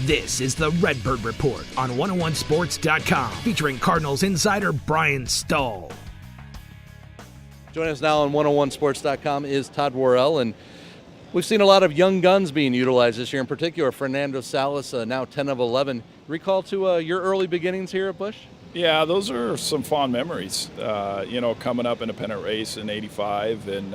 This is the Redbird Report on 101sports.com, featuring Cardinals insider Brian Stahl. Joining us now on 101sports.com is Todd Worrell, and we've seen a lot of young guns being utilized this year, in particular Fernando Salas, now 10 of 11. Recall to your early beginnings here at Busch? Yeah, those are some fond memories. Coming up in a pennant race in '85, and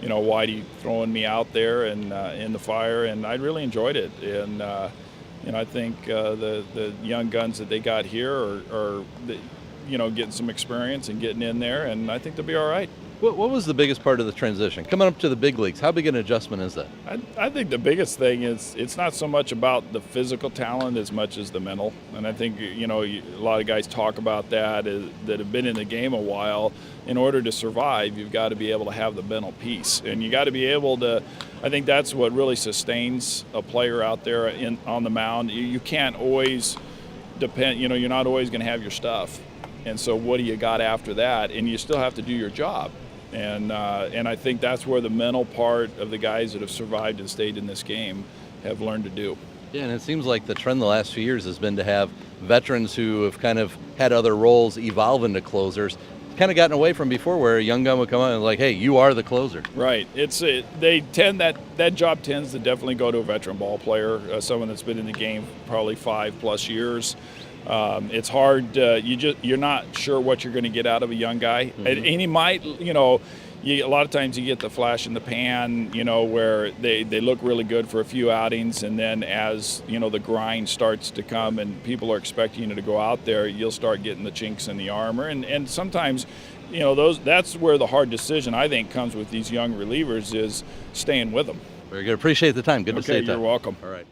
Whitey throwing me out there and in the fire, and I really enjoyed it. And I think the young guns that they got here are getting some experience and getting in there, and I think they'll be all right. What was the biggest part of the transition? Coming up to the big leagues, how big an adjustment is that? I think the biggest thing is it's not so much about the physical talent as much as the mental. And I think, a lot of guys talk about that have been in the game a while. In order to survive, you've got to be able to have the mental piece. And you got to be able to, I think that's what really sustains a player out there on the mound. You can't always depend, you're not always going to have your stuff. And so what do you got after that? And you still have to do your job. And I think that's where the mental part of the guys that have survived and stayed in this game have learned to do. Yeah, and it seems like the trend the last few years has been to have veterans who have kind of had other roles evolve into closers. Kind of gotten away from before, where a young gun would come on and like, hey, you are the closer. Right. That job tends to definitely go to a veteran ball player, someone that's been in the game probably 5+ years. It's hard. You're not sure what you're going to get out of a young guy, and he might. A lot of times you get the flash in the pan, where they look really good for a few outings, and then as the grind starts to come and people are expecting you to go out there, you'll start getting the chinks in the armor, and sometimes, that's where the hard decision I think comes with these young relievers is staying with them. Very good. Appreciate the time. Good to see you. You're welcome. All right.